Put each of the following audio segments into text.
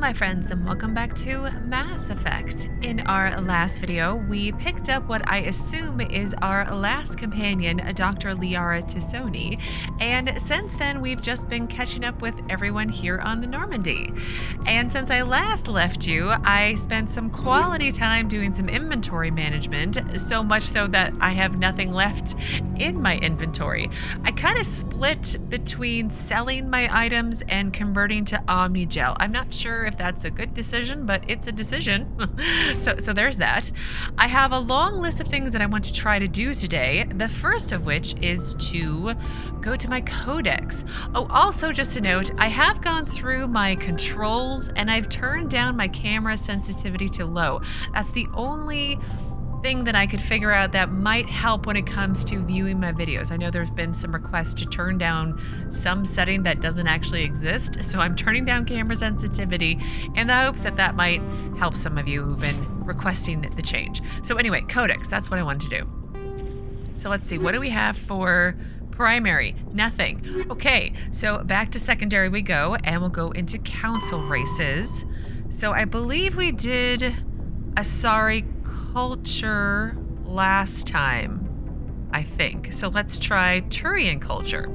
my friends, and welcome back to Mass Effect. In our last video, we picked up what I assume is our last companion, Dr. Liara T'Soni, and since then we've just been catching up with everyone here on the Normandy. And since I last left you, I spent some quality time doing some inventory management, so much so that I have nothing left in my inventory. I kind of split between selling my items and converting to Omnigel. I'm not sure if that's a good decision, but it's a decision. so there's that. I have a long list of things that I want to try to do today. The first of which is to go to my Codex. Oh, also just a note, I have gone through my controls and I've turned down my camera sensitivity to low. That's the only thing that I could figure out that might help when it comes to viewing my videos. I know there's been some requests to turn down some setting that doesn't actually exist, so I'm turning down camera sensitivity in the hopes that that might help some of you who've been requesting the change. So anyway, Codex, that's what I wanted to do. So let's see, what do we have for primary? Nothing. Okay, so back to secondary we go, and we'll go into council races. So I believe we did Asari culture last time, I think. So let's try Turian culture.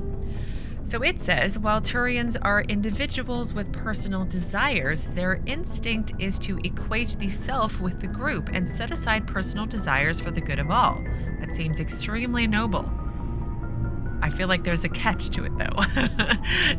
So it says, while Turians are individuals with personal desires, their instinct is to equate the self with the group and set aside personal desires for the good of all. That seems extremely noble. I feel like there's a catch to it, though.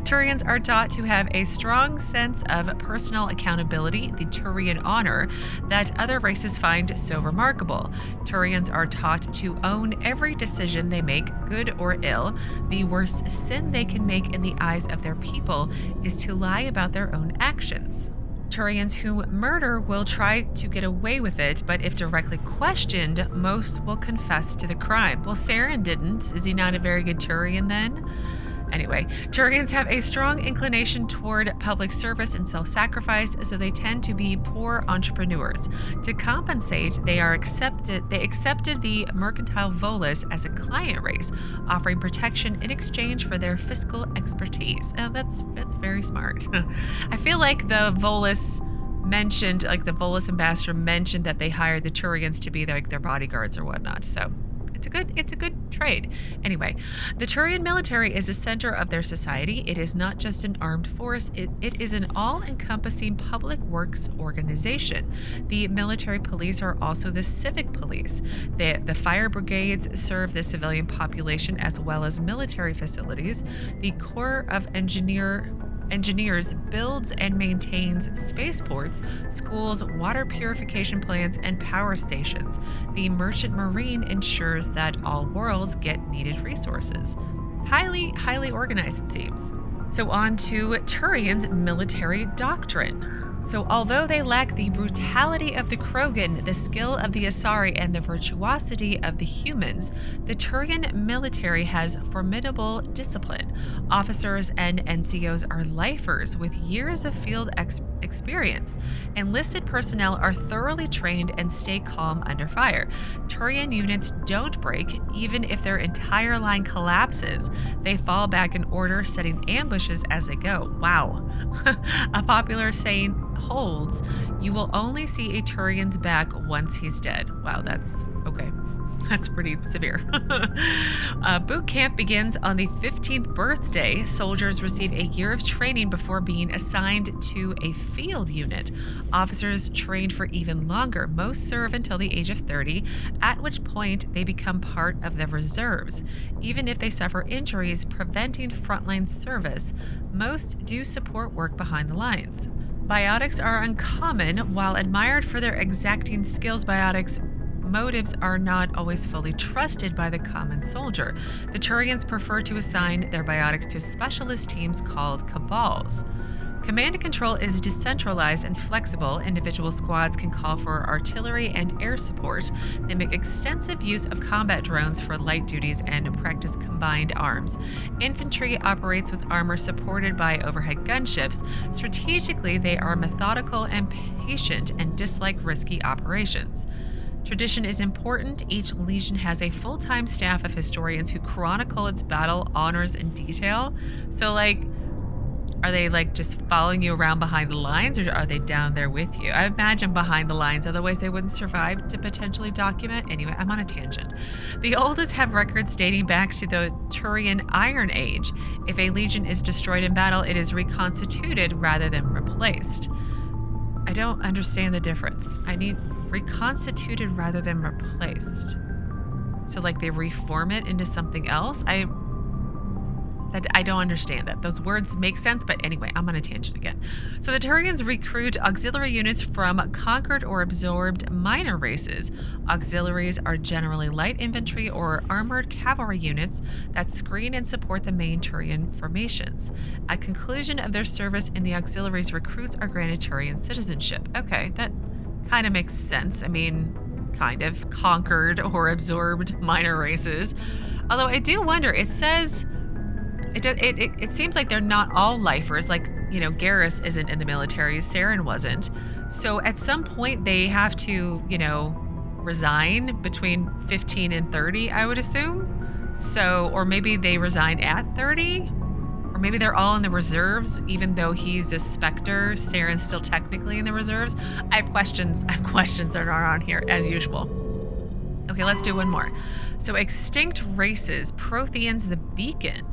Turians are taught to have a strong sense of personal accountability, the Turian honor, that other races find so remarkable. Turians are taught to own every decision they make, good or ill. The worst sin they can make in the eyes of their people is to lie about their own actions. Turians who murder will try to get away with it, but if directly questioned, most will confess to the crime. Well, Saren didn't. Is he not a very good Turian then? Anyway, Turians have a strong inclination toward public service and self-sacrifice, so they tend to be poor entrepreneurs. To compensate, they accepted the mercantile Volus as a client race, offering protection in exchange for their fiscal expertise. Oh, that's very smart. I feel like the Volus mentioned, like the Volus ambassador mentioned that they hired the Turians to be like their bodyguards or whatnot. So it's a good trade. Anyway, the Turian military is the center of their society. It is not just an armed force, it is an all-encompassing public works organization. The military police are also the civic police. The fire brigades serve the civilian population as well as military facilities. The Corps of Engineers builds and maintains spaceports, schools, water purification plants, and power stations. The Merchant Marine ensures that all worlds get needed resources. Highly organized, it seems. So on to Turian's military doctrine. So although they lack the brutality of the Krogan, the skill of the Asari, and the virtuosity of the humans, the Turian military has formidable discipline. Officers and NCOs are lifers with years of field experience. Enlisted personnel are thoroughly trained and stay calm under fire. Turian units don't break, even if their entire line collapses. They fall back in order, setting ambushes as they go. Wow. A popular saying holds, you will only see a Turian's back once he's dead. Wow, that's okay. That's pretty severe. Boot camp begins on the 15th birthday. Soldiers receive a year of training before being assigned to a field unit. Officers trained for even longer. Most serve until the age of 30, at which point they become part of the reserves. Even if they suffer injuries preventing frontline service, most do support work behind the lines. Biotics are uncommon. While admired for their exacting skills, biotics motives are not always fully trusted by the common soldier. The Turians prefer to assign their biotics to specialist teams called cabals. Command and control is decentralized and flexible. Individual squads can call for artillery and air support. They make extensive use of combat drones for light duties and practice combined arms. Infantry operates with armor supported by overhead gunships. Strategically, they are methodical and patient and dislike risky operations. Tradition is important. Each legion has a full-time staff of historians who chronicle its battle honors in detail. So, like, Are they like just following you around behind the lines, or are they down there with you? I imagine behind the lines, otherwise they wouldn't survive to potentially document. Anyway, I'm on a tangent. The oldest have records dating back to the Turian Iron Age. If a legion is destroyed in battle, it is reconstituted rather than replaced. I don't understand the difference. I need reconstituted rather than replaced. So like they reform it into something else? I don't understand that. Those words make sense, but anyway, I'm on a tangent again. So the Turians recruit auxiliary units from conquered or absorbed minor races. Auxiliaries are generally light infantry or armored cavalry units that screen and support the main Turian formations. At conclusion of their service in the auxiliaries, recruits are granted Turian citizenship. Okay, that kind of makes sense. I mean, kind of conquered or absorbed minor races. Although I do wonder, it says it seems like they're not all lifers. Like, Garrus isn't in the military, Saren wasn't. So at some point they have to, resign between 15 and 30, I would assume. So, or maybe they resign at 30, or maybe they're all in the reserves, even though he's a Spectre. Saren's still technically in the reserves. I have questions that are on here as usual. Okay, let's do one more. So extinct races, Protheans, the Beacon.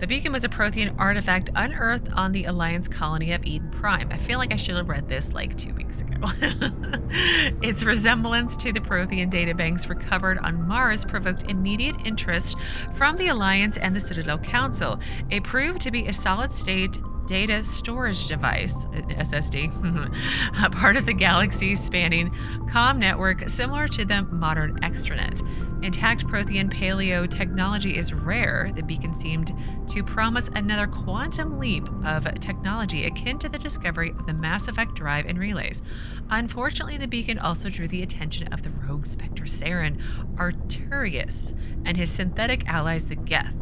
The Beacon was a Prothean artifact unearthed on the Alliance colony of Eden Prime. I feel like I should have read this like 2 weeks ago. Its resemblance to the Prothean databanks recovered on Mars provoked immediate interest from the Alliance and the Citadel Council. It proved to be a solid-state data storage device, SSD, a part of the galaxy-spanning comm network similar to the modern extranet. Intact Prothean paleo technology is rare. The beacon seemed to promise another quantum leap of technology akin to the discovery of the Mass Effect drive and relays. Unfortunately, the beacon also drew the attention of the rogue Spectre Saren, Arturius, and his synthetic allies, the Geth.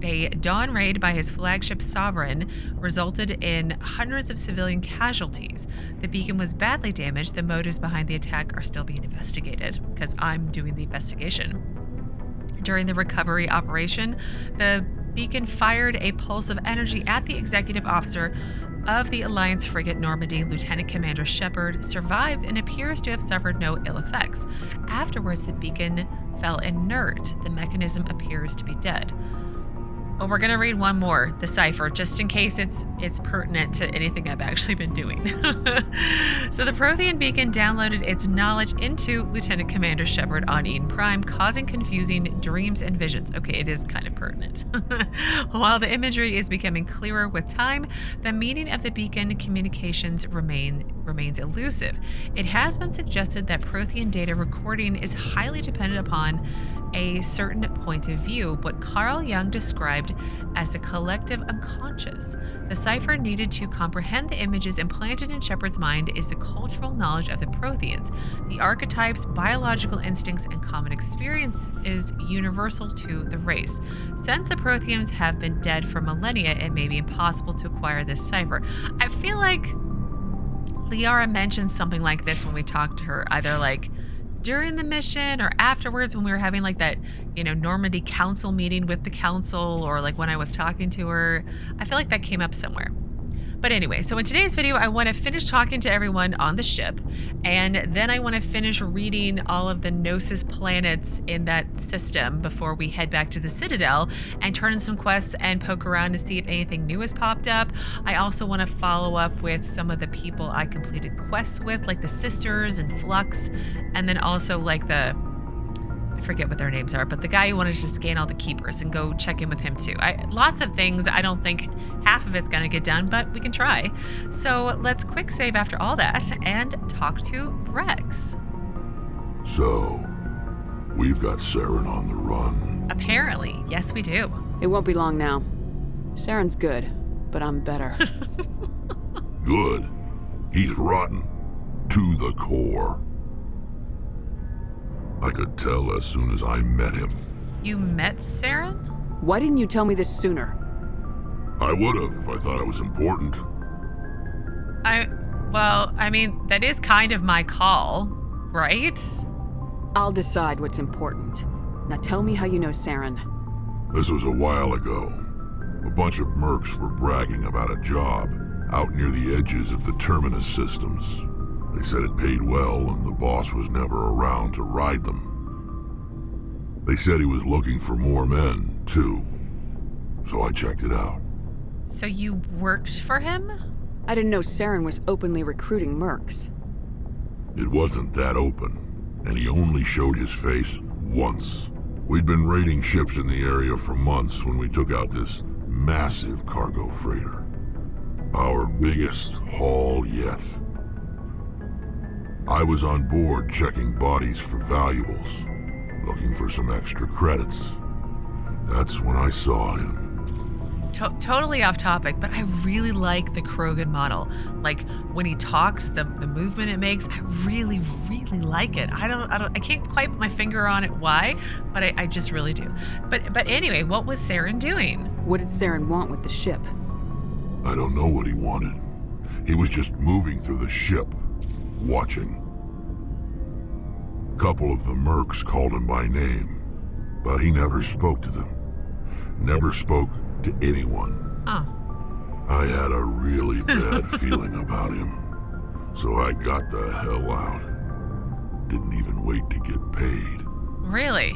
A dawn raid by his flagship Sovereign resulted in hundreds of civilian casualties. The beacon was badly damaged. The motives behind the attack are still being investigated, because I'm doing the investigation. During the recovery operation, the beacon fired a pulse of energy at the executive officer of the Alliance frigate Normandy. Lieutenant Commander Shepard survived and appears to have suffered no ill effects. Afterwards, the beacon fell inert. The mechanism appears to be dead. Well, we're going to read one more, the Cipher, just in case it's pertinent to anything I've actually been doing. So the Prothean beacon downloaded its knowledge into Lieutenant Commander Shepard on Eden Prime, causing confusing dreams and visions. Okay, it is kind of pertinent. While the imagery is becoming clearer with time, the meaning of the beacon communications remains elusive. It has been suggested that Prothean data recording is highly dependent upon a certain point of view, what Carl Jung described as the collective unconscious. The Cipher needed to comprehend the images implanted in Shepard's mind is the cultural knowledge of the Protheans. The archetypes, biological instincts, and common experience is universal to the race. Since the Protheans have been dead for millennia, it may be impossible to acquire this Cipher. I feel like Liara mentioned something like this when we talked to her, either like during the mission or afterwards when we were having like that, Normandy council meeting with the council, or like when I was talking to her. I feel like that came up somewhere. But anyway, so in today's video, I want to finish talking to everyone on the ship, and then I want to finish reading all of the Gnosis planets in that system before we head back to the Citadel and turn in some quests and poke around to see if anything new has popped up. I also want to follow up with some of the people I completed quests with, like the Sisters and Flux, and then also like I forget what their names are, but the guy who wanted to scan all the keepers, and go check in with him too. Lots of things. I don't think half of it's going to get done, but we can try. So let's quick save after all that and talk to Wrex. So, we've got Saren on the run. Apparently. Yes, we do. It won't be long now. Saren's good, but I'm better. Good. He's rotten. To the core. I could tell as soon as I met him. You met Saren? Why didn't you tell me this sooner? I would have if I thought it was important. I mean, that is kind of my call, right? I'll decide what's important. Now tell me how you know Saren. This was a while ago. A bunch of mercs were bragging about a job out near the edges of the terminus systems. They said it paid well and the boss was never around to ride them. They said he was looking for more men, too. So I checked it out. So you worked for him? I didn't know Saren was openly recruiting mercs. It wasn't that open, and he only showed his face once. We'd been raiding ships in the area for months when we took out this massive cargo freighter. Our biggest haul yet. I was on board checking bodies for valuables, looking for some extra credits. That's when I saw him. Totally off topic, but I really like the Krogan model. Like when he talks, the movement it makes, I really, really like it. I can't quite put my finger on it why, but I just really do. But anyway, what was Saren doing? What did Saren want with the ship? I don't know what he wanted. He was just moving through the ship, watching. A couple of the mercs called him by name, but he never spoke to them. Never spoke to anyone. Oh. I had a really bad feeling about him, so I got the hell out. Didn't even wait to get paid. Really?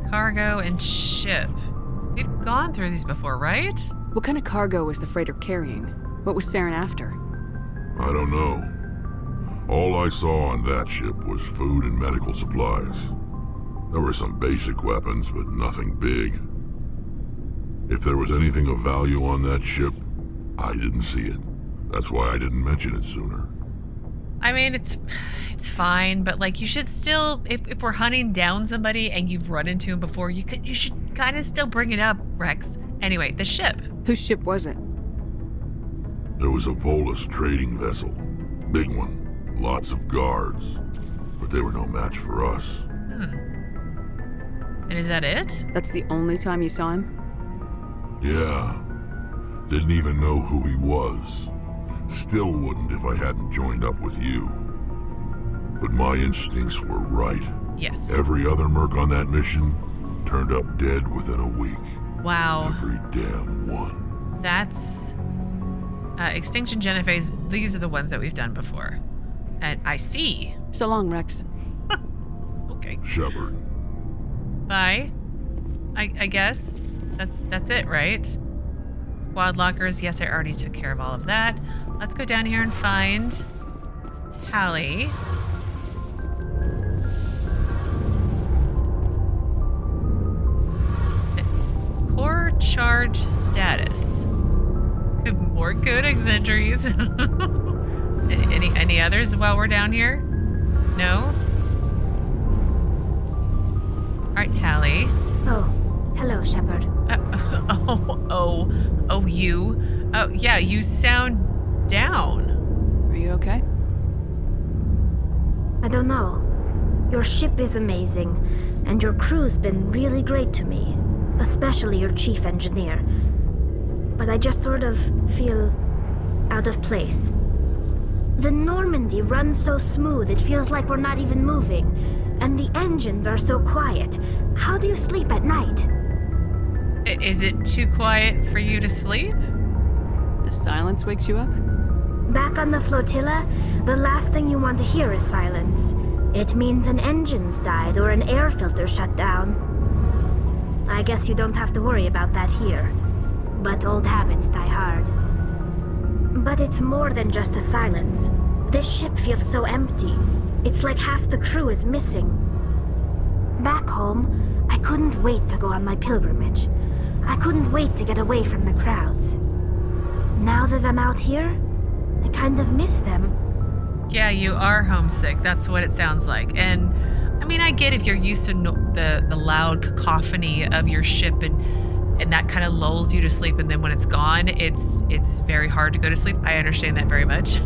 Cargo and ship. We've gone through these before, right? What kind of cargo was the freighter carrying? What was Saren after? I don't know. All I saw on that ship was food and medical supplies. There were some basic weapons, but nothing big. If there was anything of value on that ship, I didn't see it. That's why I didn't mention it sooner. I mean, it's fine, but like you should still, if we're hunting down somebody and you've run into him before, you should kind of still bring it up, Wrex. Anyway, the ship. Whose ship was it? There was a Volus trading vessel. Big one. Lots of guards. But they were no match for us. And is that it? That's the only time you saw him? Yeah. Didn't even know who he was. Still wouldn't if I hadn't joined up with you. But my instincts were right. Yes. Every other merc on that mission turned up dead within a week. Wow. Every damn one. That's... Extinction Genophase, these are the ones that we've done before. And I see. So long, Wrex. Okay. Shepard. Bye. I guess. That's it, right? Squad lockers, yes, I already took care of all of that. Let's go down here and find Tali. Core charge status. More Codex entries. Any others while we're down here? No? Alright, Tali. Oh, hello, Shepard. You. Oh, yeah, you sound down. Are you okay? I don't know. Your ship is amazing, and your crew's been really great to me, especially your chief engineer. But I just sort of feel out of place. The Normandy runs so smooth it feels like we're not even moving, and the engines are so quiet. How do you sleep at night? Is it too quiet for you to sleep? The silence wakes you up? Back on the flotilla, the last thing you want to hear is silence. It means an engine's died or an air filter shut down. I guess you don't have to worry about that here. But old habits die hard. But it's more than just the silence. This ship feels so empty. It's like half the crew is missing. Back home, I couldn't wait to go on my pilgrimage. I couldn't wait to get away from the crowds. Now that I'm out here, I kind of miss them. Yeah, you are homesick. That's what it sounds like. And I mean, I get if you're used to the loud cacophony of your ship and that kind of lulls you to sleep, and then when it's gone, it's very hard to go to sleep. I understand that very much.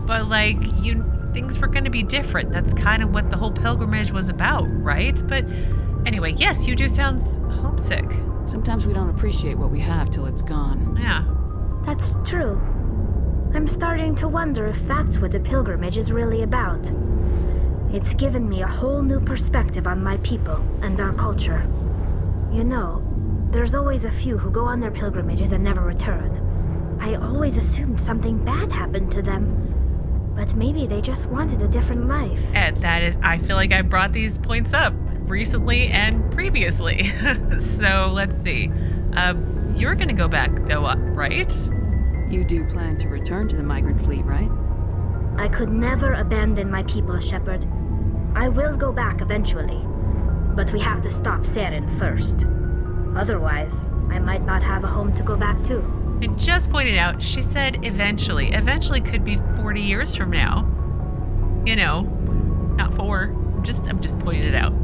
But like things were going to be different. That's kind of what the whole pilgrimage was about, right? But anyway, yes, you do sound homesick. Sometimes we don't appreciate what we have till it's gone. Yeah. That's true. I'm starting to wonder if that's what the pilgrimage is really about. It's given me a whole new perspective on my people and our culture. You know, There's always a few who go on their pilgrimages and never return. I always assumed something bad happened to them. But maybe they just wanted a different life. And that is, I feel like I brought these points up recently and previously. So let's see. You're gonna go back though, right? You do plan to return to the migrant fleet, right? I could never abandon my people, Shepard. I will go back eventually. But we have to stop Saren first. Otherwise, I might not have a home to go back to. I just pointed out, she said eventually. Eventually could be 40 years from now. You know, not 4. I'm just pointing it out.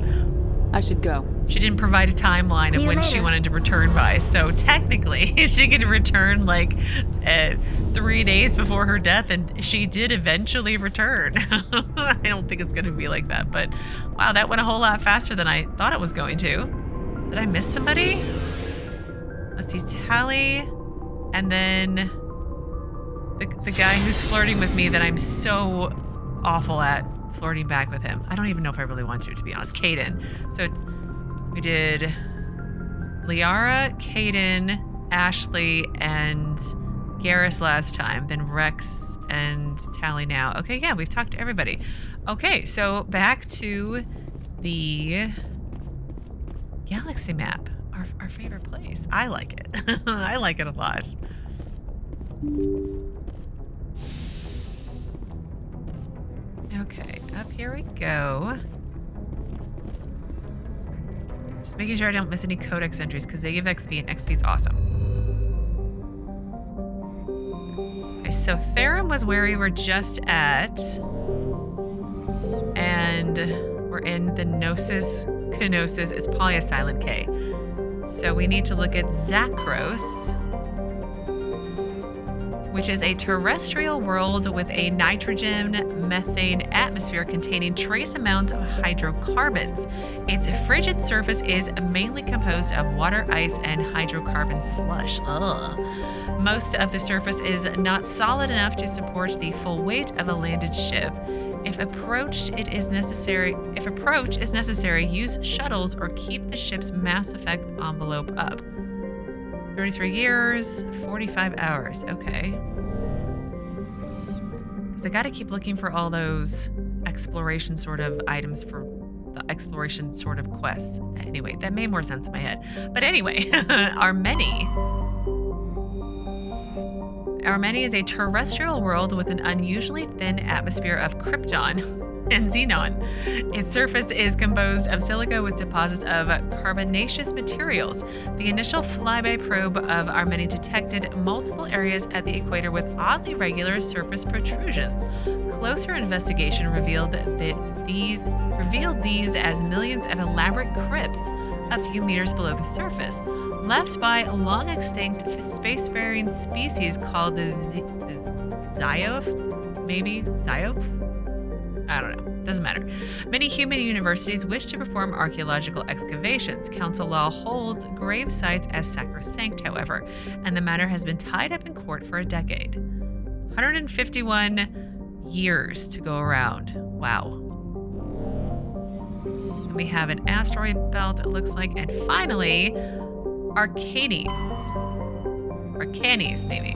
I should go. She didn't provide a timeline of when she wanted to return by, so technically she could return like 3 days before her death, and she did eventually return. I don't think it's going to be like that, but wow, that went a whole lot faster than I thought it was going to. Did I miss somebody? Let's see, Tali, and then the guy who's flirting with me that I'm so awful at flirting back with him. I don't even know if I really want to be honest. Caden. So we did Liara, Caden, Ashley, and Garrus last time. Then Wrex and Tali now. Okay, yeah, we've talked to everybody. Okay, so back to the galaxy map. Our favorite place. I like it. I like it a lot. Okay, up here we go. Just making sure I don't miss any Codex entries because they give XP and XP is awesome. Okay, so Therum was where we were just at. And we're in the Knossos. It's probably a silent K. So we need to look at Zakros, which is a terrestrial world with a nitrogen methane atmosphere containing trace amounts of hydrocarbons. Its frigid surface is mainly composed of water, ice, and hydrocarbon slush. Ugh. Most of the surface is not solid enough to support the full weight of a landed ship. If approach is necessary, use shuttles or keep the ship's Mass Effect envelope up. 33 years, 45 hours. Okay. Because I got to keep looking for all those exploration sort of items for the exploration sort of quests. Anyway, that made more sense in my head. But anyway, Armeni is a terrestrial world with an unusually thin atmosphere of krypton and xenon. Its surface is composed of silica with deposits of carbonaceous materials. The initial flyby probe of Armeni detected multiple areas at the equator with oddly regular surface protrusions. Closer investigation revealed these as millions of elaborate crypts a few meters below the surface, left by long extinct spacefaring species called the Zioth? Maybe? Zioth? I don't know. Doesn't matter. Many human universities wish to perform archaeological excavations. Council law holds grave sites as sacrosanct, however, and the matter has been tied up in court for a decade. 151 years to go around. Wow. And we have an asteroid belt, it looks like, and finally, Archanes, maybe.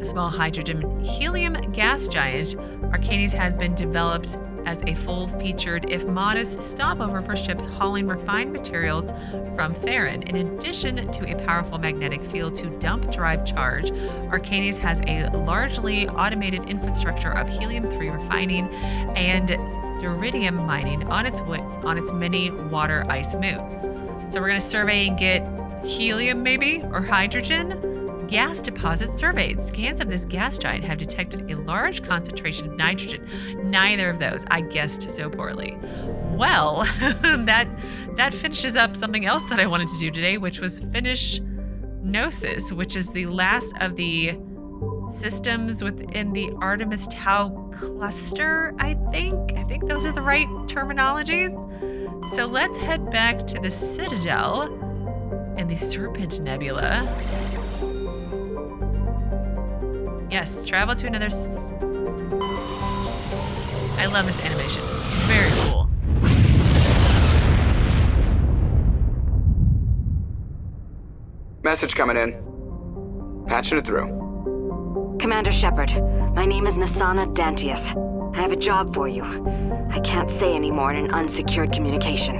A small hydrogen helium gas giant, Archanes has been developed as a full-featured, if modest, stopover for ships hauling refined materials from Theron. In addition to a powerful magnetic field to dump drive charge, Archanes has a largely automated infrastructure of helium-3 refining and duridium mining on its many water ice moons. So we're going to survey and get helium, maybe, or hydrogen. Gas deposits surveyed. Scans of this gas giant have detected a large concentration of nitrogen. Neither of those. I guessed so poorly. Well, that finishes up something else that I wanted to do today, which was finish Gnosis, which is the last of the systems within the Artemis Tau cluster, I think. I think those are the right terminologies. So let's head back to the Citadel and the Serpent Nebula. Yes, travel to another... I love this animation. Very cool. I, 1 Message coming in. Patching it through. Commander Shepard, my name is Nasana Dantius. I have a job for you. I can't say any more in an unsecured communication.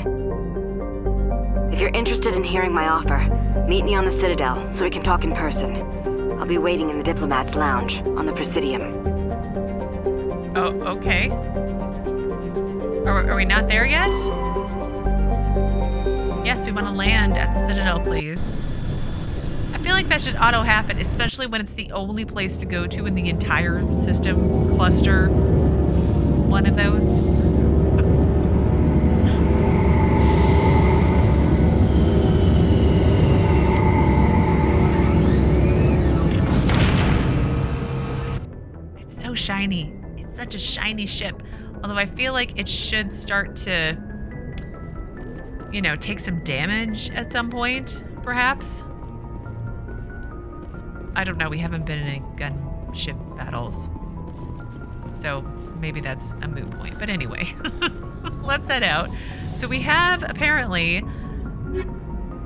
If you're interested in hearing my offer, meet me on the Citadel so we can talk in person. I'll be waiting in the Diplomat's Lounge on the Presidium. Oh, okay. Are we not there yet? Yes, we want to land at the Citadel, please. I feel like that should auto-happen, especially when it's the only place to go to in the entire system cluster. One of those. It's so shiny. It's such a shiny ship. Although I feel like it should start to, you know, take some damage at some point, perhaps. I don't know. We haven't been in any gunship battles. So maybe that's a moot point. But anyway, let's head out. So we have apparently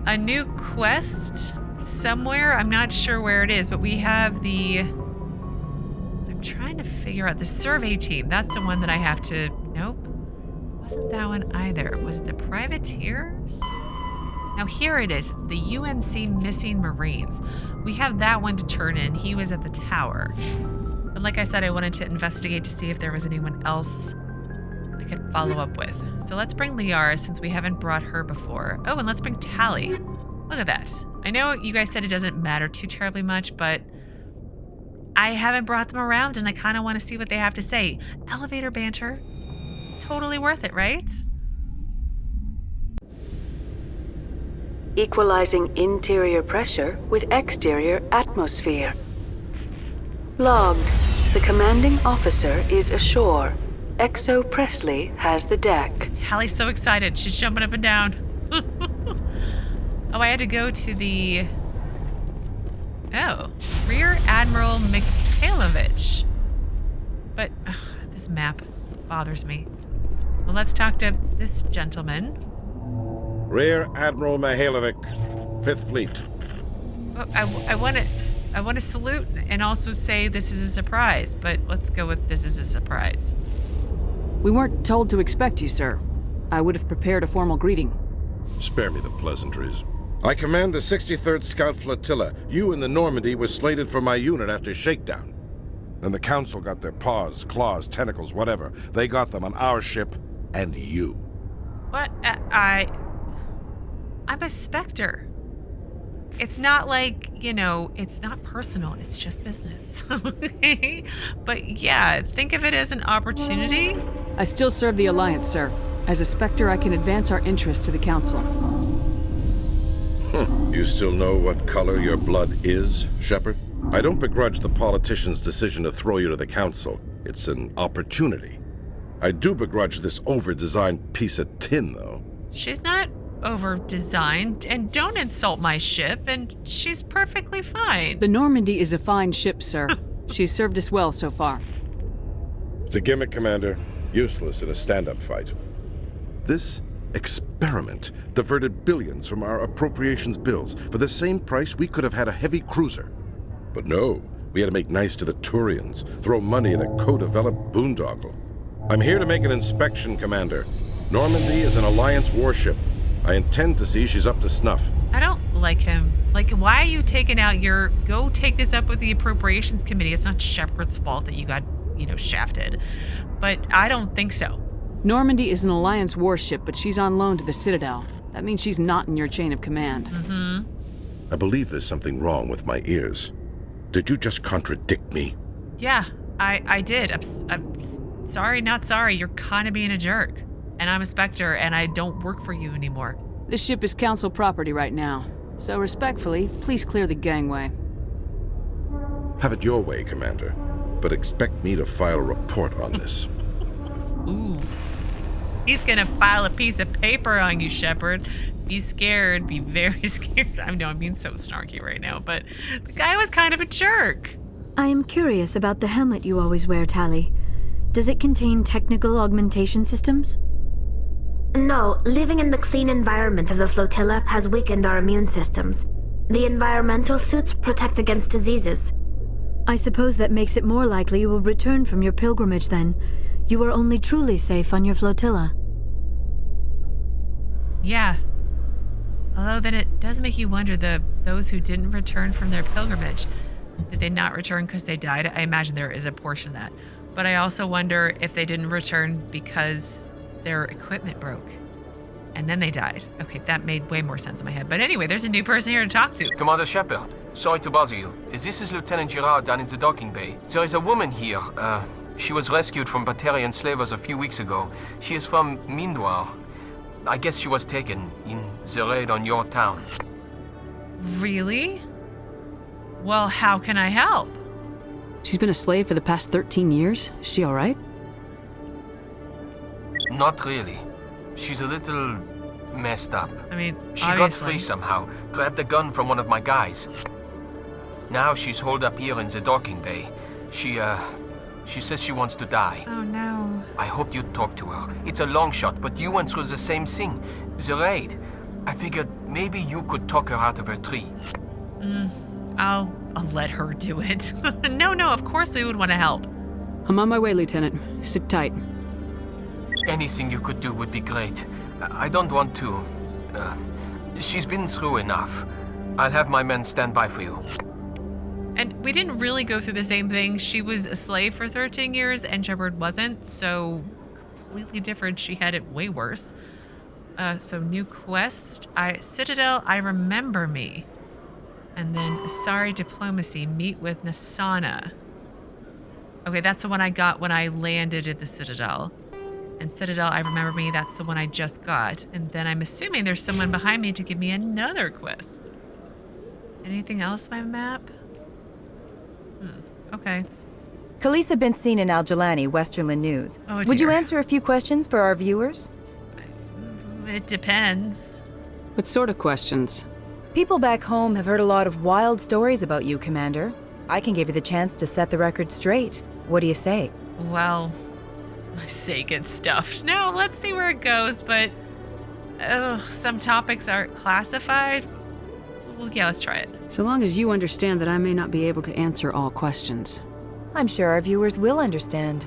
a new quest somewhere. I'm not sure where it is, but we have the... I'm trying to figure out the survey team. That's the one that I have to... Nope. Wasn't that one either. Was it the privateers? Now here it is. It's the UNC Missing Marines. We have that one to turn in. He was at the tower. But like I said, I wanted to investigate to see if there was anyone else I could follow up with. So let's bring Liara since we haven't brought her before. Oh, and let's bring Tali. Look at that. I know you guys said it doesn't matter too terribly much, but I haven't brought them around and I kind of want to see what they have to say. Elevator banter. Totally worth it, right? Equalizing interior pressure with exterior atmosphere. Logged. The commanding officer is ashore. Exo Presley has the deck. Hallie's so excited. She's jumping up and down. Oh, I had to go to the... Oh. Rear Admiral Mikhailovich. But this map bothers me. Well, let's talk to this gentleman. Rear Admiral Mikhailovich, 5th Fleet. Well, I want to salute and also say this is a surprise, but let's go with this is a surprise. We weren't told to expect you, sir. I would have prepared a formal greeting. Spare me the pleasantries. I command the 63rd Scout Flotilla. You and the Normandy were slated for my unit after shakedown. Then the Council got their paws, claws, tentacles, whatever. They got them on our ship and you. What? I'm a Spectre. It's not like, you know, it's not personal. It's just business. But yeah, think of it as an opportunity. I still serve the Alliance, sir. As a Spectre, I can advance our interests to the Council. You still know what color your blood is, Shepard? I don't begrudge the politician's decision to throw you to the Council. It's an opportunity. I do begrudge this over-designed piece of tin, though. She's not over-designed, and don't insult my ship, and she's perfectly fine. The Normandy is a fine ship, sir. She's served us well so far. It's a gimmick, Commander. Useless in a stand-up fight. This experiment diverted billions from our appropriations bills. For the same price, we could have had a heavy cruiser. But no, we had to make nice to the Turians, throw money in a co-developed boondoggle. I'm here to make an inspection, Commander. Normandy is an Alliance warship. I intend to see she's up to snuff. I don't like him. Like, why are you taking out your... Go take this up with the Appropriations Committee. It's not Shepard's fault that you got, you know, shafted. But I don't think so. Normandy is an Alliance warship, but she's on loan to the Citadel. That means she's not in your chain of command. Mm-hmm. I believe there's something wrong with my ears. Did you just contradict me? Yeah, I did. I'm sorry, not sorry. You're kind of being a jerk. And I'm a Spectre, and I don't work for you anymore. This ship is Council property right now. So respectfully, please clear the gangway. Have it your way, Commander. But expect me to file a report on this. Ooh. He's gonna file a piece of paper on you, Shepard. Be scared. Be very scared. I know I'm being so snarky right now, but the guy was kind of a jerk. I am curious about the helmet you always wear, Tali. Does it contain technical augmentation systems? No, living in the clean environment of the flotilla has weakened our immune systems. The environmental suits protect against diseases. I suppose that makes it more likely you will return from your pilgrimage then. You are only truly safe on your flotilla. Yeah. Although then it does make you wonder, those who didn't return from their pilgrimage, did they not return because they died? I imagine there is a portion of that. But I also wonder if they didn't return because their equipment broke and then they died. Okay, that made way more sense in my head. But anyway, there's a new person here to talk to. Commander Shepard, sorry to bother you. This is Lieutenant Girard down in the docking bay. There is a woman here. She was rescued from Batarian slavers a few weeks ago. She is from Mindoir. I guess she was taken in the raid on your town. Really? Well, how can I help? She's been a slave for the past 13 years. Is she all right? Not really. She's a little messed up. I mean, she got free somehow, grabbed a gun from one of my guys. Now she's holed up here in the docking bay. She says she wants to die. Oh no. I hoped you'd talk to her. It's a long shot, but you went through the same thing. The raid. I figured maybe you could talk her out of her tree. I'll let her do it. No, of course we would want to help. I'm on my way, Lieutenant. Sit tight. Anything you could do would be great. I don't want to. She's been through enough. I'll have my men stand by for you. And we didn't really go through the same thing. She was a slave for 13 years and Shepard wasn't, so completely different. She had it way worse. So new quest. Citadel, I remember me. And then Asari diplomacy, meet with Nasana. Okay, that's the one I got when I landed at the Citadel. And Citadel, I remember me, that's the one I just got. And then I'm assuming there's someone behind me to give me another quest. Anything else on my map? Okay. Khalisah been seen in al-Jilani, Westerland News. Oh, dear. Would you answer a few questions for our viewers? It depends. What sort of questions? People back home have heard a lot of wild stories about you, Commander. I can give you the chance to set the record straight. What do you say? Well, I say good stuff. No, let's see where it goes, but some topics are classified. Well, yeah, let's try it. So long as you understand that I may not be able to answer all questions. I'm sure our viewers will understand.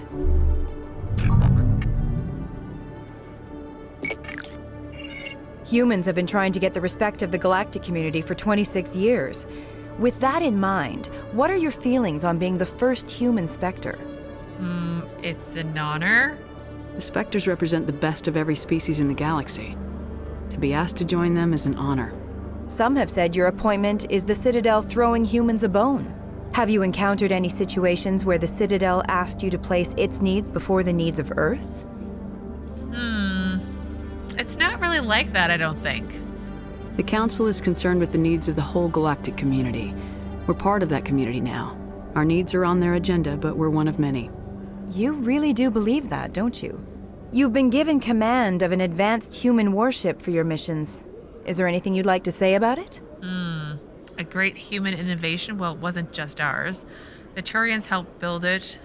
Humans have been trying to get the respect of the galactic community for 26 years. With that in mind, what are your feelings on being the first human Spectre? It's an honor. The Spectres represent the best of every species in the galaxy. To be asked to join them is an honor. Some have said your appointment is the Citadel throwing humans a bone. Have you encountered any situations where the Citadel asked you to place its needs before the needs of Earth? It's not really like that, I don't think. The Council is concerned with the needs of the whole galactic community. We're part of that community now. Our needs are on their agenda, but we're one of many. You really do believe that, don't you? You've been given command of an advanced human warship for your missions. Is there anything you'd like to say about it? A great human innovation. Well, it wasn't just ours. The Turians helped build it.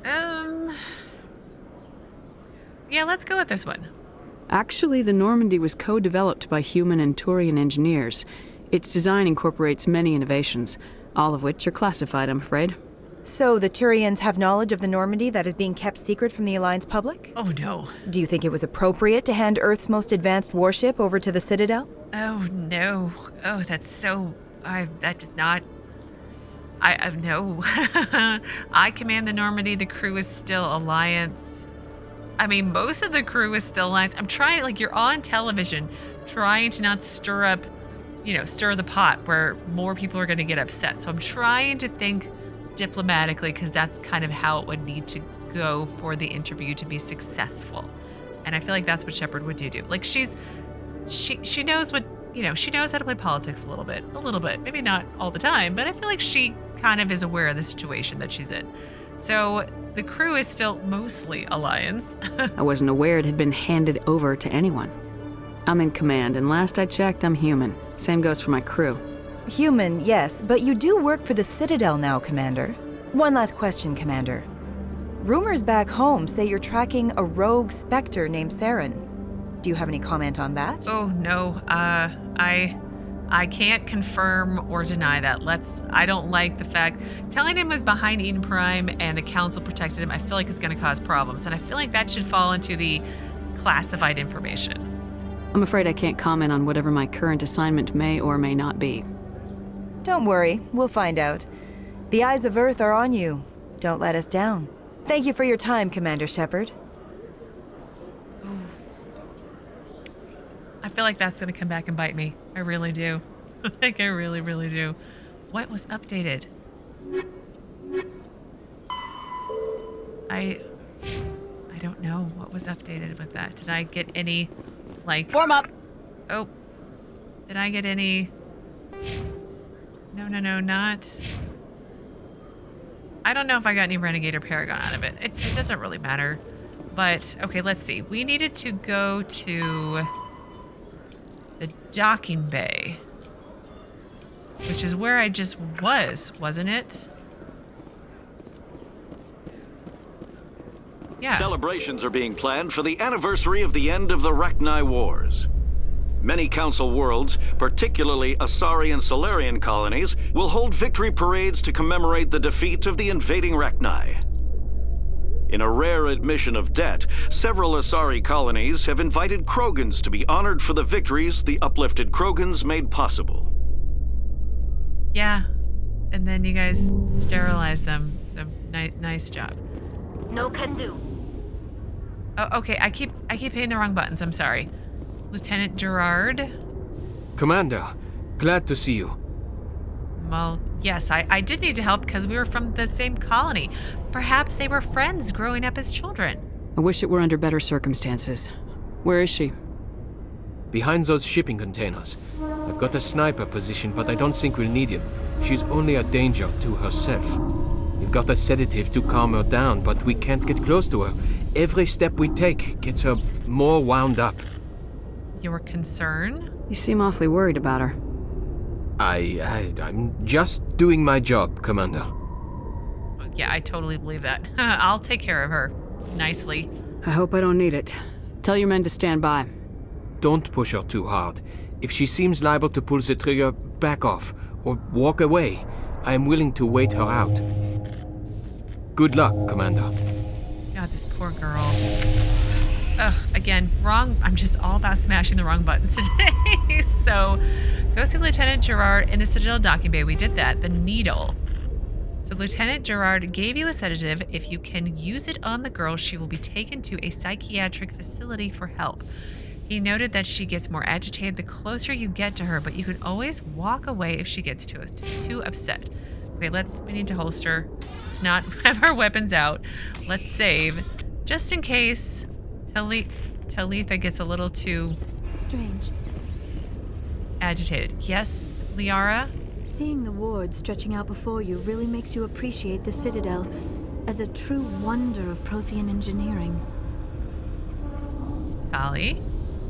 Yeah, let's go with this one. Actually, the Normandy was co-developed by human and Turian engineers. Its design incorporates many innovations, all of which are classified, I'm afraid. So the Turians have knowledge of the Normandy that is being kept secret from the Alliance public? Oh, no. Do you think it was appropriate to hand Earth's most advanced warship over to the Citadel? Oh, no. Oh, that's so... that did not... no. I command the Normandy. The crew is still Alliance. I mean, most of the crew is still Alliance. I'm trying, like, you're on television trying to not stir the pot where more people are going to get upset. So I'm trying to think diplomatically, because that's kind of how it would need to go for the interview to be successful. And I feel like that's what Shepard would do. Like, she knows what, she knows how to play politics a little bit, maybe not all the time, but I feel like she kind of is aware of the situation that she's in. So the crew is still mostly Alliance. I wasn't aware it had been handed over to anyone. I'm in command, and last I checked, I'm human. Same goes for my crew. Human, yes, but you do work for the Citadel now, Commander. One last question, Commander. Rumors back home say you're tracking a rogue Spectre named Saren. Do you have any comment on that? Oh, no. I can't confirm or deny that. I don't like the fact telling him was behind Eden Prime and the council protected him. I feel like it's going to cause problems, and I feel like that should fall into the classified information. I'm afraid I can't comment on whatever my current assignment may or may not be. Don't worry, we'll find out. The eyes of Earth are on you. Don't let us down. Thank you for your time, Commander Shepard. I feel like that's going to come back and bite me. I really do. Like, I really, really do. What was updated? I don't know what was updated with that. Did I get any, like... Form up! Oh. Did I get any... No, not... I don't know if I got any Renegade or Paragon out of it. It doesn't really matter. But, okay, let's see. We needed to go to... the docking bay, which is where I just was, wasn't it? Yeah. Celebrations are being planned for the anniversary of the end of the Rachni Wars. Many Council worlds, particularly Asari and Solarian colonies, will hold victory parades to commemorate the defeat of the invading Rachni. In a rare admission of debt, several Asari colonies have invited Krogans to be honored for the victories the uplifted Krogans made possible. Yeah, and then you guys sterilize them, so nice job. No can do. Oh, okay, I keep hitting the wrong buttons, I'm sorry. Lieutenant Girard? Commander, glad to see you. Well, yes, I did need to help because we were from the same colony. Perhaps they were friends growing up as children. I wish it were under better circumstances. Where is she? Behind those shipping containers. I've got a sniper position, but I don't think we'll need him. She's only a danger to herself. We've got a sedative to calm her down, but we can't get close to her. Every step we take gets her more wound up. Your concern? You seem awfully worried about her. I'm just doing my job, Commander. Yeah, I totally believe that. I'll take care of her. Nicely. I hope I don't need it. Tell your men to stand by. Don't push her too hard. If she seems liable to pull the trigger, back off, or walk away. I am willing to wait her out. Good luck, Commander. God, this poor girl. Ugh, again, wrong. I'm just all about smashing the wrong buttons today. So, go see Lieutenant Girard in the Citadel docking bay. We did that. The needle. So, Lieutenant Girard gave you a sedative. If you can use it on the girl, she will be taken to a psychiatric facility for help. He noted that she gets more agitated the closer you get to her, but you can always walk away if she gets too upset. Okay, we need to holster. Let's not have our weapons out. Let's save, just in case Talitha gets a little too... strange. Agitated. Yes, Liara? Seeing the ward stretching out before you really makes you appreciate the Citadel as a true wonder of Prothean engineering. Tali?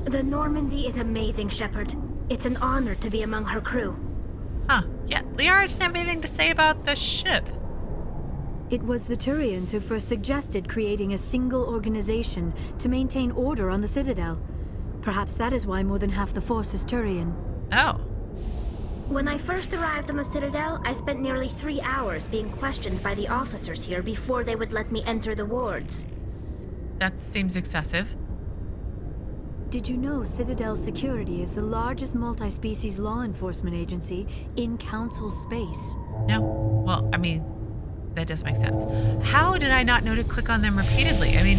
The Normandy is amazing, Shepard. It's an honor to be among her crew. Huh. Yeah, Liara didn't have anything to say about the ship. It was the Turians who first suggested creating a single organization to maintain order on the Citadel. Perhaps that is why more than half the force is Turian. Oh. When I first arrived on the Citadel, I spent nearly 3 hours being questioned by the officers here before they would let me enter the wards. That seems excessive. Did you know Citadel Security is the largest multi-species law enforcement agency in Council space? No. Well, I mean, that does make sense. How did I not know to click on them repeatedly? I mean,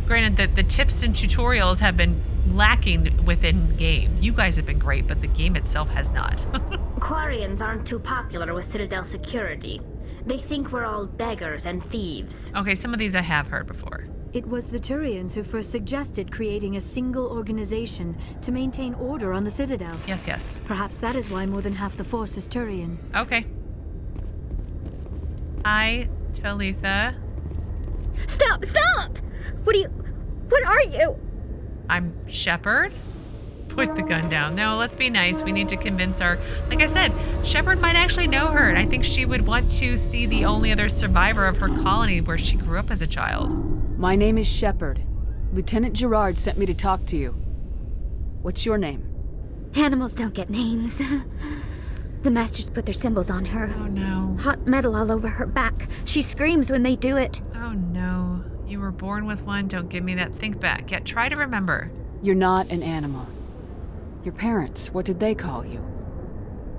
granted, the tips and tutorials have been lacking within game. You guys have been great, but the game itself has not. Quarians aren't too popular with Citadel Security. They think we're all beggars and thieves. Okay, some of these I have heard before. It was the Turians who first suggested creating a single organization to maintain order on the Citadel. Yes. Perhaps that is why more than half the force is Turian. Okay. Hi, Talitha. Stop! What are you? I'm Shepard. Put the gun down. No, let's be nice. We need to convince her. Like I said, Shepard might actually know her, and I think she would want to see the only other survivor of her colony where she grew up as a child. My name is Shepard. Lieutenant Girard sent me to talk to you. What's your name? Animals don't get names. The Masters put their symbols on her. Oh no. Hot metal all over her back. She screams when they do it. Oh no. You were born with one. Don't give me that. Think back. Yeah, try to remember. You're not an animal. Your parents, what did they call you?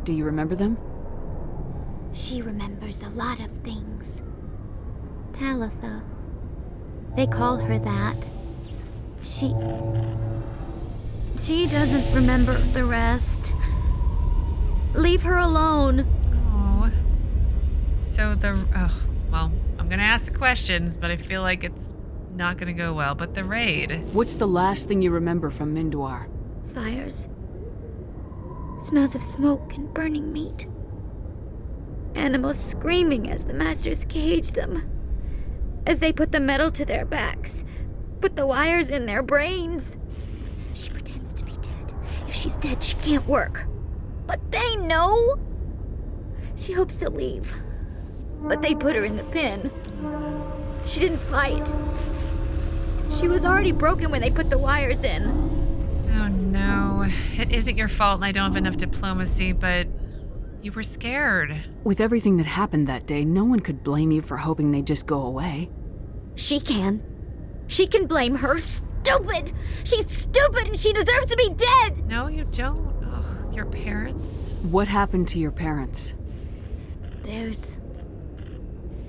Do you remember them? She remembers a lot of things. Talitha. They call her that. She doesn't remember the rest. Leave her alone. Oh. So well, I'm gonna ask the questions, but I feel like it's not gonna go well. But the raid. What's the last thing you remember from Mindoir? Fires. Smells of smoke and burning meat. Animals screaming as the Masters cage them. As they put the metal to their backs. Put the wires in their brains. She pretends to be dead. If she's dead, she can't work. But they know. She hopes to leave. But they put her in the pen. She didn't fight. She was already broken when they put the wires in. Oh no. It isn't your fault and I don't have enough diplomacy, but you were scared. With everything that happened that day, no one could blame you for hoping they'd just go away. She can. She can blame her. Stupid! She's stupid and she deserves to be dead! No, you don't. Ugh, your parents? What happened to your parents?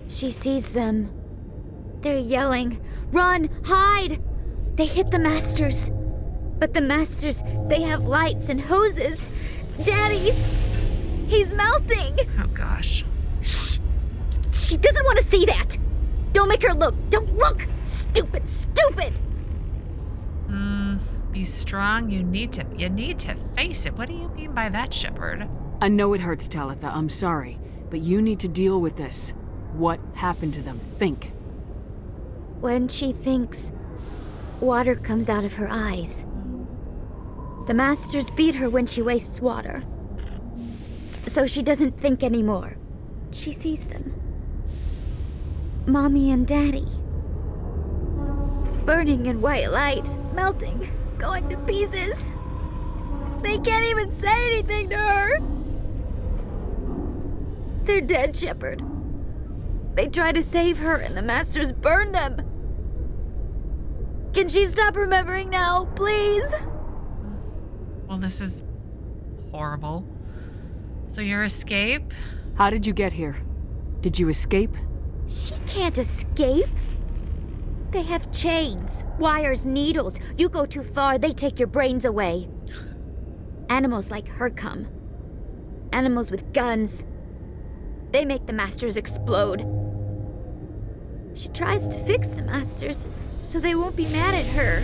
She sees them. They're yelling, "Run! Hide!" They hit the Masters. But the Masters, they have lights and hoses. He's melting! Oh gosh. Shh! She doesn't want to see that! Don't make her look! Don't look! Stupid! Stupid! Be strong. You need to face it. What do you mean by that, Shepard? I know it hurts, Talitha. I'm sorry. But you need to deal with this. What happened to them? Think. When she thinks, water comes out of her eyes. The Masters beat her when she wastes water. So she doesn't think anymore. She sees them. Mommy and Daddy. Burning in white light, melting, going to pieces. They can't even say anything to her. They're dead, Shepard. They try to save her and the Masters burn them. Can she stop remembering now, please? Well, this is horrible. So your escape? How did you get here? Did you escape? She can't escape. They have chains, wires, needles. You go too far, they take your brains away. Animals like her come. Animals with guns. They make the Masters explode. She tries to fix the Masters so they won't be mad at her.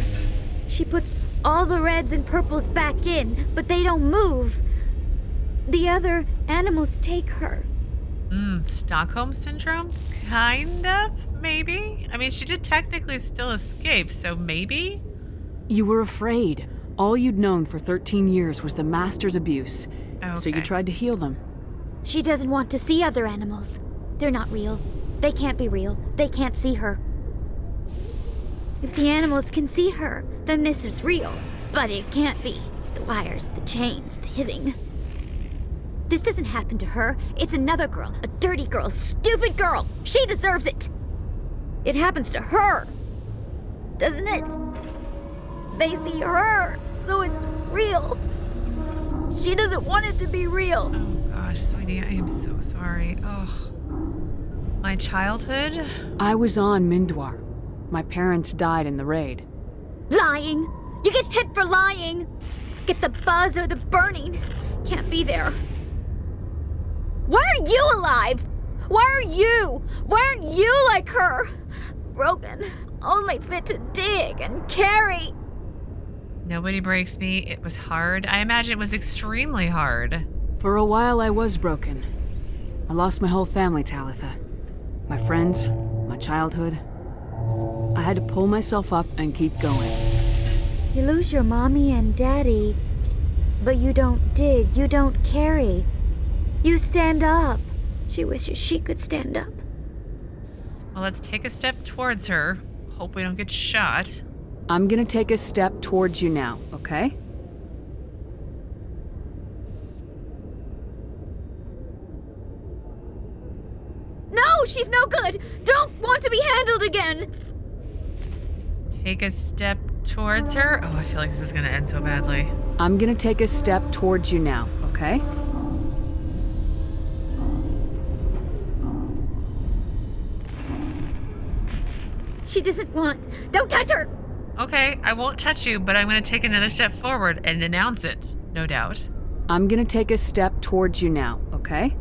She puts all the reds and purples back in, but they don't move. The other animals take her. Stockholm Syndrome? Kind of, maybe? I mean, she did technically still escape, so maybe? You were afraid. All you'd known for 13 years was the Master's abuse. Okay. So you tried to heal them. She doesn't want to see other animals. They're not real. They can't be real. They can't see her. If the animals can see her, then this is real. But it can't be. The wires, the chains, the hitting. This doesn't happen to her. It's another girl. A dirty girl. Stupid girl. She deserves it. It happens to her. Doesn't it? They see her, so it's real. She doesn't want it to be real. Oh gosh, sweetie, I am so sorry. Oh. My childhood? I was on Mindoir. My parents died in the raid. Lying! You get hit for lying! Get the buzz or the burning. Can't be there. Why are you alive? Why are you? Why aren't you like her? Broken. Only fit to dig and carry. Nobody breaks me. It was hard. I imagine it was extremely hard. For a while I was broken. I lost my whole family, Talitha. My friends, my childhood. I had to pull myself up and keep going. You lose your mommy and daddy, but you don't dig, you don't carry. You stand up. She wishes she could stand up. Well, let's take a step towards her. Hope we don't get shot. I'm gonna take a step towards you now, okay? she's no good. Don't want to be handled again. Take a step towards her. Oh, I feel like this is gonna end so badly. I'm gonna take a step towards you now, okay? She doesn't want. Don't touch her! Okay, I won't touch you, but I'm gonna take another step forward and announce it, no doubt. I'm gonna take a step towards you now, okay?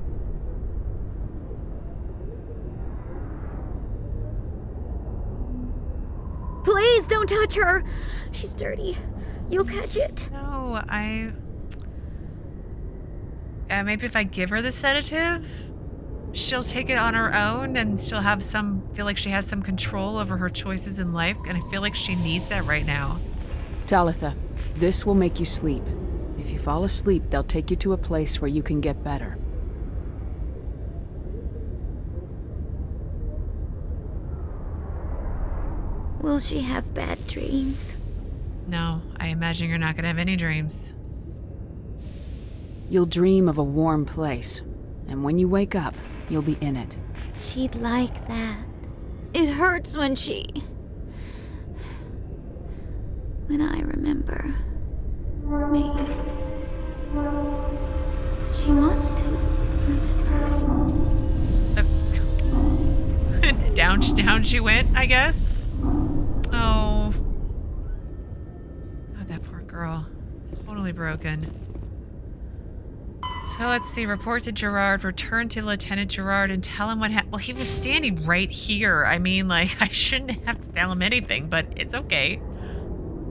Please don't touch her. She's dirty. You'll catch it. No, maybe if I give her the sedative, she'll take it on her own and she'll feel like she has some control over her choices in life, and I feel like she needs that right now. Talitha, this will make you sleep. If you fall asleep, they'll take you to a place where you can get better. Will she have bad dreams? No, I imagine you're not gonna have any dreams. You'll dream of a warm place, and when you wake up, you'll be in it. She'd like that. It hurts when I remember me. But she wants to remember. Down she went, I guess. Oh, that poor girl. Totally broken. So let's see. Report to Girard. Return to Lieutenant Girard and tell him what happened. Well, he was standing right here. I mean, like, I shouldn't have to tell him anything, but it's okay.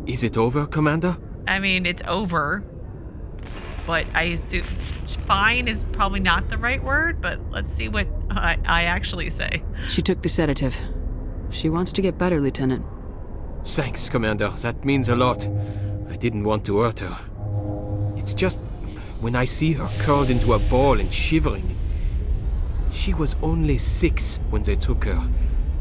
Is it over, Commander? I mean, it's over. But I assume fine is probably not the right word, but let's see what I actually say. She took the sedative. She wants to get better, Lieutenant. Thanks, Commander. That means a lot. I didn't want to hurt her. It's just when I see her curled into a ball and shivering. She was only 6 when they took her.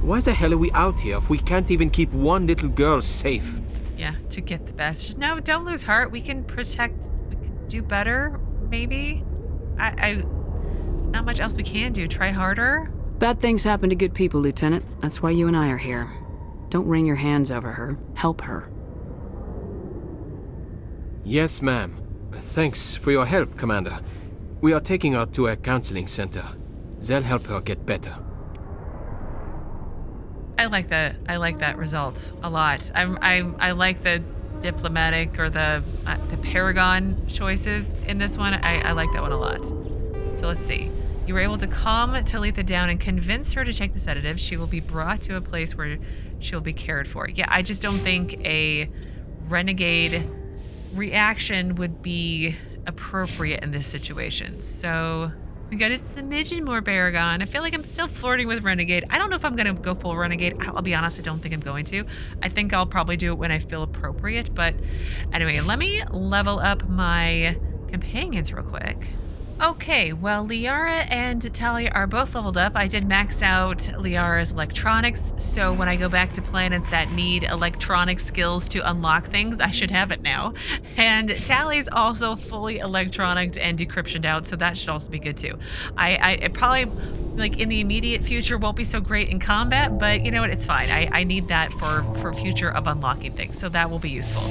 Why the hell are we out here if we can't even keep one little girl safe? Yeah, to get the best. No, don't lose heart. We can do better, maybe. I not much else we can do. Try harder. Bad things happen to good people, Lieutenant. That's why you and I are here. Don't wring your hands over her. Help her. Yes, ma'am. Thanks for your help, Commander. We are taking her to a counseling center. They'll help her get better. I like that result a lot. I like the diplomatic or the Paragon choices in this one. I like that one a lot. So let's see. You were able to calm Talitha down and convince her to take the sedative. She will be brought to a place where she'll be cared for. Yeah, I just don't think a renegade reaction would be appropriate in this situation. So we got a smidgen more Paragon. I feel like I'm still flirting with renegade. I don't know if I'm going to go full renegade. I'll be honest, I don't think I'm going to. I think I'll probably do it when I feel appropriate. But anyway, let me level up my companions real quick. Okay, well, Liara and Talia are both leveled up. I did max out Liara's electronics, so when I go back to planets that need electronic skills to unlock things, I should have it now. And Tali's also fully electronic and decryptioned out, so that should also be good too. It probably, like, in the immediate future won't be so great in combat, but you know what, it's fine. I need that for future of unlocking things, so that will be useful.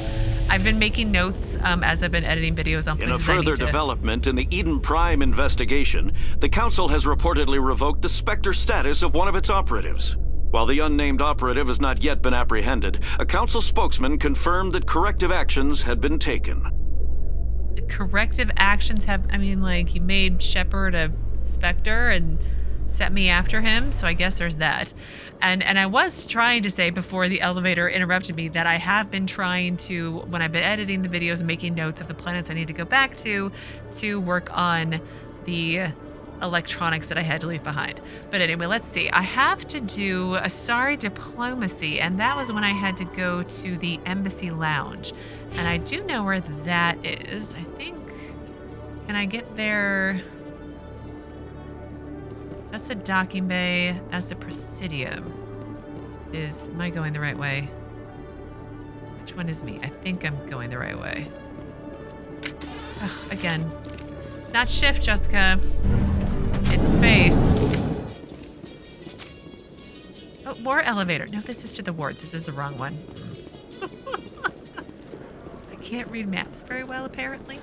I've been making notes as I've been editing videos on places In a further I need to... development in the Eden Prime investigation, the Council has reportedly revoked the Spectre status of one of its operatives. While the unnamed operative has not yet been apprehended, a Council spokesman confirmed that corrective actions had been taken. Corrective actions have... I mean, like, you made Shepard a Spectre and set me after him, so I guess there's that. And I was trying to say before the elevator interrupted me that I have been trying to, when I've been editing the videos and making notes of the planets I need to go back to work on the electronics that I had to leave behind. But anyway, let's see. I have to do Asari diplomacy, and that was when I had to go to the embassy lounge. And I do know where that is. I think, can I get there? That's the docking bay. That's the Presidium. Am I going the right way? Which one is me? I think I'm going the right way. Ugh, again. Not shift, Jessica. It's space. more elevator. No, this is to the wards. This is the wrong one. I can't read maps very well, apparently.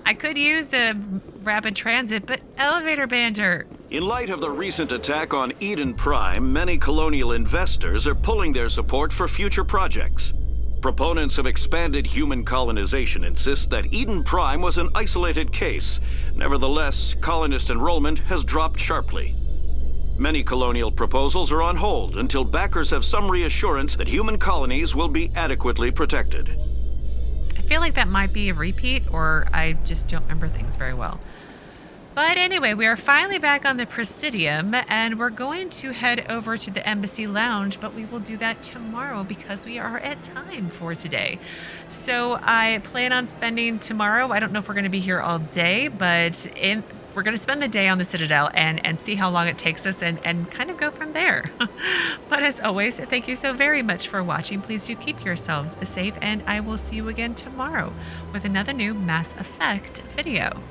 I could use the rapid transit, but elevator banter. In light of the recent attack on Eden Prime, many colonial investors are pulling their support for future projects. Proponents of expanded human colonization insist that Eden Prime was an isolated case. Nevertheless, colonist enrollment has dropped sharply. Many colonial proposals are on hold until backers have some reassurance that human colonies will be adequately protected. I feel like that might be a repeat, or I just don't remember things very well. But anyway, we are finally back on the Presidium, and we're going to head over to the Embassy Lounge, but we will do that tomorrow because we are at time for today. So I plan on spending tomorrow, I don't know if we're going to be here all day, but we're going to spend the day on the Citadel and see how long it takes us and kind of go from there. But as always, thank you so very much for watching. Please do keep yourselves safe, and I will see you again tomorrow with another new Mass Effect video.